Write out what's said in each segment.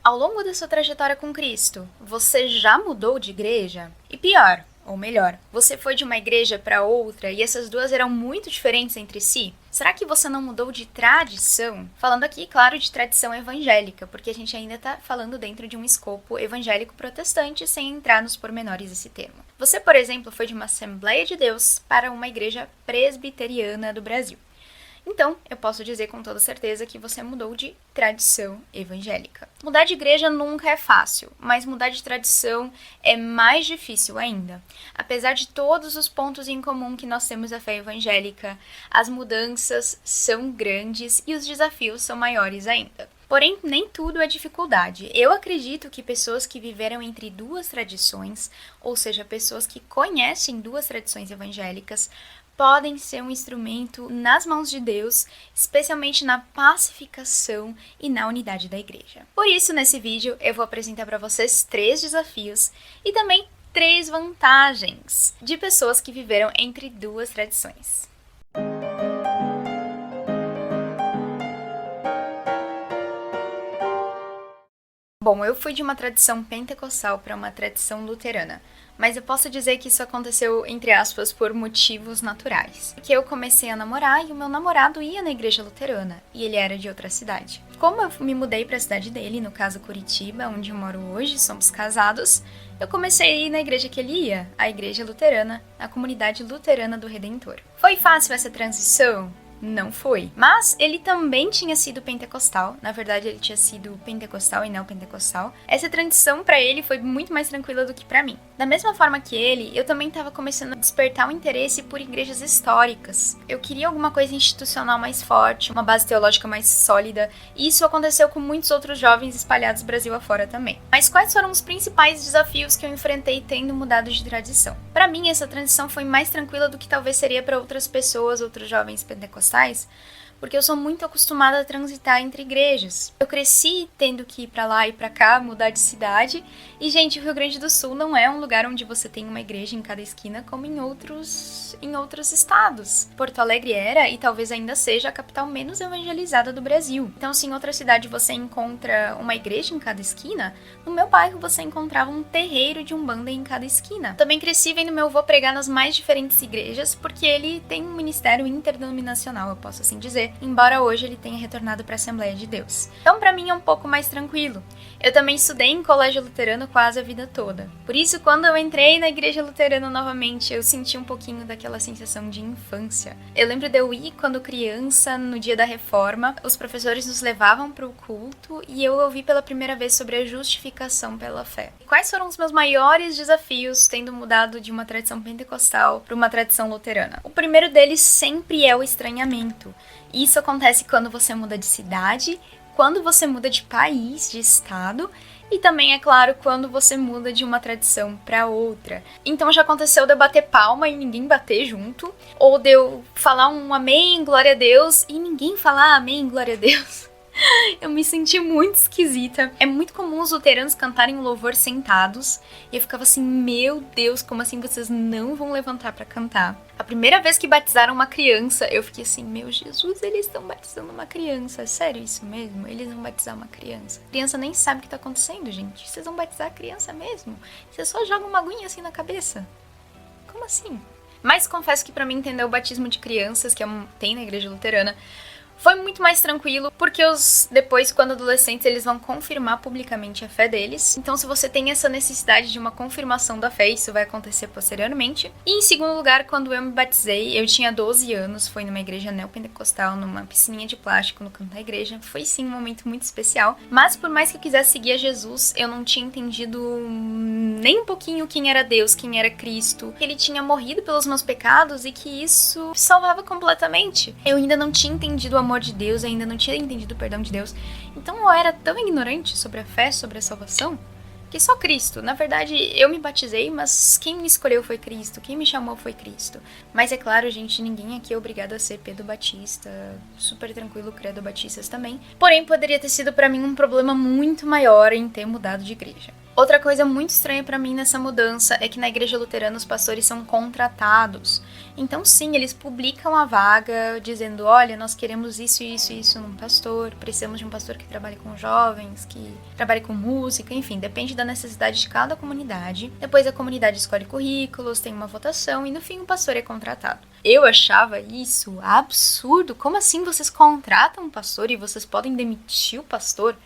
Ao longo da sua trajetória com Cristo, você já mudou de igreja? E pior, ou melhor, você foi de uma igreja para outra e essas duas eram muito diferentes entre si? Será que você não mudou de tradição? Falando aqui, claro, de tradição evangélica, porque a gente ainda está falando dentro de um escopo evangélico protestante sem entrar nos pormenores desse termo. Você, por exemplo, foi de uma Assembleia de Deus para uma igreja presbiteriana do Brasil. Então, eu posso dizer com toda certeza que você mudou de tradição evangélica. Mudar de igreja nunca é fácil, mas mudar de tradição é mais difícil ainda. Apesar de todos os pontos em comum que nós temos na fé evangélica, as mudanças são grandes e os desafios são maiores ainda. Porém, nem tudo é dificuldade. Eu acredito que pessoas que viveram entre duas tradições, ou seja, pessoas que conhecem duas tradições evangélicas, podem ser um instrumento nas mãos de Deus, especialmente na pacificação e na unidade da igreja. Por isso, nesse vídeo, eu vou apresentar para vocês 3 desafios e também 3 vantagens de pessoas que viveram entre duas tradições. Bom, eu fui de uma tradição pentecostal para uma tradição luterana, mas eu posso dizer que isso aconteceu, entre aspas, por motivos naturais. Porque eu comecei a namorar e o meu namorado ia na igreja luterana, e ele era de outra cidade. Como eu me mudei para a cidade dele, no caso Curitiba, onde eu moro hoje, somos casados, eu comecei a ir na igreja que ele ia, a igreja luterana, a comunidade luterana do Redentor. Foi fácil essa transição? Não foi. Mas ele também tinha sido pentecostal. Na verdade, ele tinha sido pentecostal e neopentecostal. Essa transição para ele foi muito mais tranquila do que para mim. Da mesma forma que ele, eu também estava começando a despertar um interesse por igrejas históricas. Eu queria alguma coisa institucional mais forte, uma base teológica mais sólida. E isso aconteceu com muitos outros jovens espalhados Brasil afora também. Mas quais foram os principais desafios que eu enfrentei tendo mudado de tradição? Para mim, essa transição foi mais tranquila do que talvez seria para outras pessoas, outros jovens pentecostais, porque eu sou muito acostumada a transitar entre igrejas. Eu cresci tendo que ir pra lá e pra cá, mudar de cidade. E, gente, o Rio Grande do Sul não é um lugar onde você tem uma igreja em cada esquina como em outros estados. Porto Alegre era e talvez ainda seja a capital menos evangelizada do Brasil. Então, se em outra cidade você encontra uma igreja em cada esquina, no meu bairro você encontrava um terreiro de umbanda em cada esquina. Também cresci vendo meu avô pregar nas mais diferentes igrejas, porque ele tem um ministério interdenominacional, eu posso assim dizer, embora hoje ele tenha retornado para a Assembleia de Deus. Então, para mim é um pouco mais tranquilo. Eu também estudei em colégio luterano quase a vida toda. Por isso, quando eu entrei na igreja luterana novamente, eu senti um pouquinho daquela sensação de infância. Eu lembro de eu ir quando criança, no dia da reforma, os professores nos levavam para o culto e eu ouvi pela primeira vez sobre a justificação pela fé. Quais foram os meus maiores desafios tendo mudado de uma tradição pentecostal para uma tradição luterana? O primeiro deles sempre é o estranhamento. Isso acontece quando você muda de cidade, quando você muda de país, de estado, e também, é claro, quando você muda de uma tradição para outra. Então já aconteceu de eu bater palma e ninguém bater junto, ou de eu falar um amém, glória a Deus, e ninguém falar amém, glória a Deus. Eu me senti muito esquisita. É muito comum os luteranos cantarem um louvor sentados. E eu ficava assim, meu Deus, como assim vocês não vão levantar pra cantar? A primeira vez que batizaram uma criança, eu fiquei assim, meu Jesus, eles estão batizando uma criança. É sério isso mesmo? Eles vão batizar uma criança. A criança nem sabe o que tá acontecendo, gente. Vocês vão batizar a criança mesmo? Vocês só jogam uma aguinha assim na cabeça? Como assim? Mas confesso que pra mim entender o batismo de crianças, que tem na igreja luterana, foi muito mais tranquilo, porque depois, quando adolescentes, eles vão confirmar publicamente a fé deles. Então, se você tem essa necessidade de uma confirmação da fé, isso vai acontecer posteriormente. E, em segundo lugar, quando eu me batizei, eu tinha 12 anos, foi numa igreja neopentecostal, numa piscininha de plástico no canto da igreja. Foi, sim, um momento muito especial. Mas, por mais que eu quisesse seguir a Jesus, eu não tinha entendido nem um pouquinho quem era Deus, quem era Cristo, que ele tinha morrido pelos meus pecados e que isso salvava completamente. Eu ainda não tinha entendido o amor de Deus, ainda não tinha entendido o perdão de Deus. Então eu era tão ignorante sobre a fé, sobre a salvação, que só Cristo. Na verdade, eu me batizei, mas quem me escolheu foi Cristo, quem me chamou foi Cristo. Mas é claro, gente, ninguém aqui é obrigado a ser Pedro Batista, super tranquilo, credo batistas também. Porém, poderia ter sido pra mim um problema muito maior em ter mudado de igreja. Outra coisa muito estranha pra mim nessa mudança é que na igreja luterana os pastores são contratados. Então sim, eles publicam a vaga dizendo, olha, nós queremos isso, isso e isso num pastor, precisamos de um pastor que trabalhe com jovens, que trabalhe com música, enfim, depende da necessidade de cada comunidade. Depois a comunidade escolhe currículos, tem uma votação e no fim o pastor é contratado. Eu achava isso absurdo. Como assim vocês contratam um pastor e vocês podem demitir o pastor?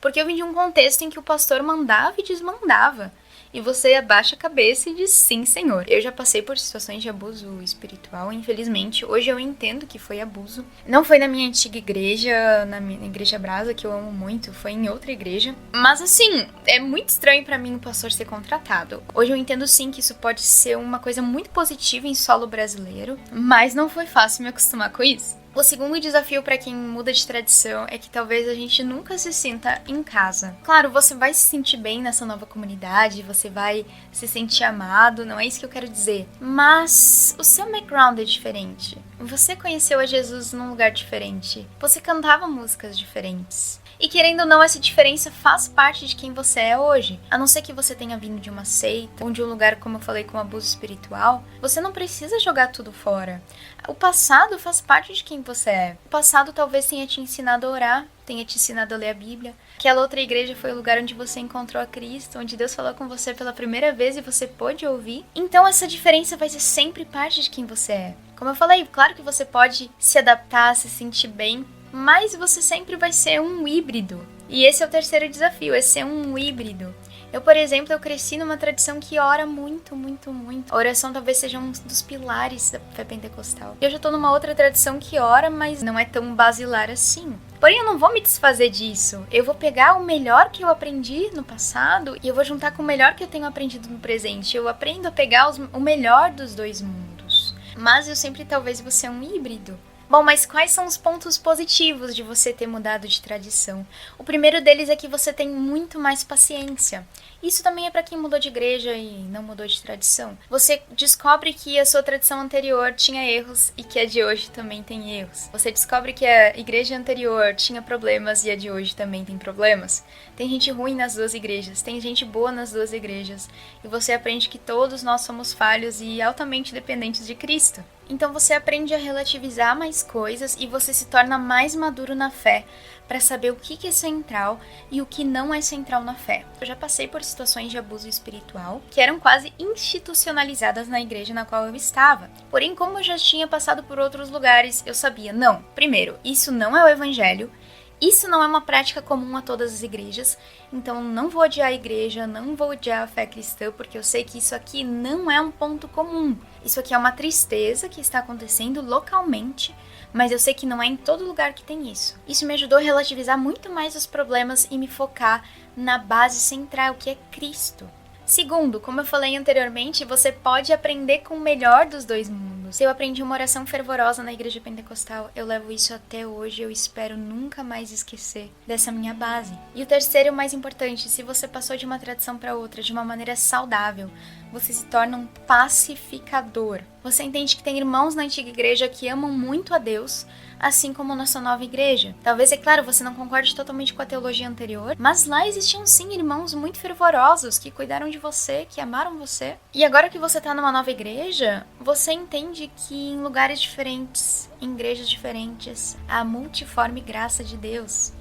Porque eu vim de um contexto em que o pastor mandava e desmandava. E você abaixa a cabeça e diz sim, senhor. Eu já passei por situações de abuso espiritual, infelizmente. Hoje eu entendo que foi abuso. Não foi na minha antiga igreja, na minha igreja Brasa, que eu amo muito, foi em outra igreja. Mas assim, é muito estranho pra mim o pastor ser contratado. Hoje eu entendo sim que isso pode ser uma coisa muito positiva em solo brasileiro, mas não foi fácil me acostumar com isso. O segundo desafio para quem muda de tradição é que talvez a gente nunca se sinta em casa. Claro, você vai se sentir bem nessa nova comunidade, você vai se sentir amado, não é isso que eu quero dizer. Mas o seu background é diferente. Você conheceu a Jesus num lugar diferente. Você cantava músicas diferentes. E querendo ou não, essa diferença faz parte de quem você é hoje. A não ser que você tenha vindo de uma seita ou de um lugar, como eu falei, com abuso espiritual, você não precisa jogar tudo fora. O passado faz parte de quem você é. O passado talvez tenha te ensinado a orar, tenha te ensinado a ler a Bíblia. Aquela outra igreja foi o lugar onde você encontrou a Cristo, onde Deus falou com você pela primeira vez e você pôde ouvir. Então essa diferença vai ser sempre parte de quem você é. Como eu falei, claro que você pode se adaptar, se sentir bem, mas você sempre vai ser um híbrido. E esse é o terceiro desafio, é ser um híbrido. Eu, por exemplo, eu cresci numa tradição que ora muito, muito, muito. A oração talvez seja um dos pilares da fé pentecostal. Eu já tô numa outra tradição que ora, mas não é tão basilar assim. Porém, eu não vou me desfazer disso. Eu vou pegar o melhor que eu aprendi no passado e eu vou juntar com o melhor que eu tenho aprendido no presente. Eu aprendo a pegar o melhor dos dois mundos. Mas eu sempre talvez vou ser um híbrido. Bom, mas quais são os pontos positivos de você ter mudado de tradição? O primeiro deles é que você tem muito mais paciência. Isso também é para quem mudou de igreja e não mudou de tradição. Você descobre que a sua tradição anterior tinha erros e que a de hoje também tem erros. Você descobre que a igreja anterior tinha problemas e a de hoje também tem problemas. Tem gente ruim nas duas igrejas, tem gente boa nas duas igrejas. E você aprende que todos nós somos falhos e altamente dependentes de Cristo. Então você aprende a relativizar mais coisas e você se torna mais maduro na fé para saber o que é central e o que não é central na fé. Eu já passei por situações de abuso espiritual que eram quase institucionalizadas na igreja na qual eu estava. Porém, como eu já tinha passado por outros lugares, eu sabia, não, primeiro, isso não é o evangelho, isso não é uma prática comum a todas as igrejas, então não vou odiar a igreja, não vou odiar a fé cristã, porque eu sei que isso aqui não é um ponto comum. Isso aqui é uma tristeza que está acontecendo localmente, mas eu sei que não é em todo lugar que tem isso. Isso me ajudou a relativizar muito mais os problemas e me focar na base central, que é Cristo. Segundo, como eu falei anteriormente, você pode aprender com o melhor dos dois mundos. Eu aprendi uma oração fervorosa na igreja pentecostal, eu levo isso até hoje, eu espero nunca mais esquecer dessa minha base. E o terceiro, o mais importante, se você passou de uma tradição para outra de uma maneira saudável, você se torna um pacificador. Você entende que tem irmãos na antiga igreja que amam muito a Deus, assim como na sua nova igreja. Talvez, é claro, você não concorde totalmente com a teologia anterior, mas lá existiam sim irmãos muito fervorosos que cuidaram de você, que amaram você. E agora que você tá numa nova igreja, você entende que em lugares diferentes, em igrejas diferentes, há a multiforme graça de Deus.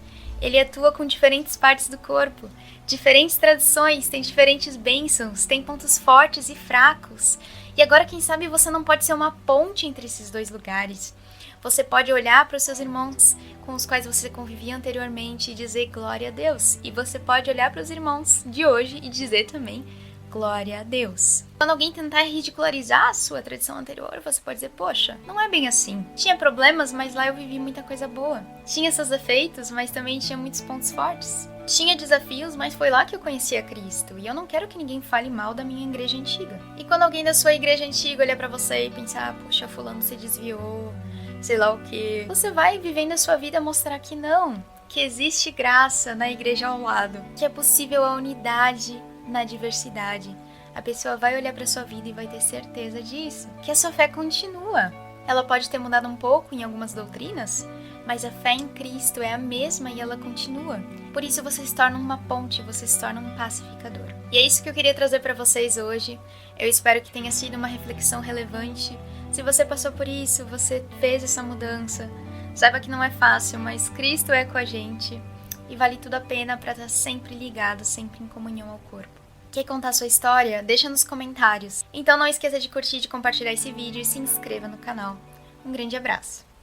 Ele atua com diferentes partes do corpo, diferentes tradições, tem diferentes bênçãos, tem pontos fortes e fracos. E agora, quem sabe, você não pode ser uma ponte entre esses dois lugares. Você pode olhar para os seus irmãos com os quais você convivia anteriormente e dizer glória a Deus. E você pode olhar para os irmãos de hoje e dizer também glória a Deus. Quando alguém tentar ridicularizar a sua tradição anterior, você pode dizer, poxa, não é bem assim. Tinha problemas, mas lá eu vivi muita coisa boa. Tinha seus defeitos, mas também tinha muitos pontos fortes. Tinha desafios, mas foi lá que eu conheci a Cristo. E eu não quero que ninguém fale mal da minha igreja antiga. E quando alguém da sua igreja antiga olhar pra você e pensar, poxa, fulano se desviou, sei lá o que, você vai vivendo a sua vida mostrar que não, que existe graça na igreja ao lado, que é possível a unidade na diversidade. A pessoa vai olhar pra sua vida e vai ter certeza disso, que a sua fé continua. Ela pode ter mudado um pouco em algumas doutrinas, mas a fé em Cristo é a mesma e ela continua. Por isso você se torna uma ponte, você se torna um pacificador. E é isso que eu queria trazer para vocês hoje. Eu espero que tenha sido uma reflexão relevante. Se você passou por isso, você fez essa mudança, saiba que não é fácil, mas Cristo é com a gente e vale tudo a pena para estar sempre ligado, sempre em comunhão ao corpo. Quer contar sua história? Deixa nos comentários. Então não esqueça de curtir, de compartilhar esse vídeo e se inscreva no canal. Um grande abraço!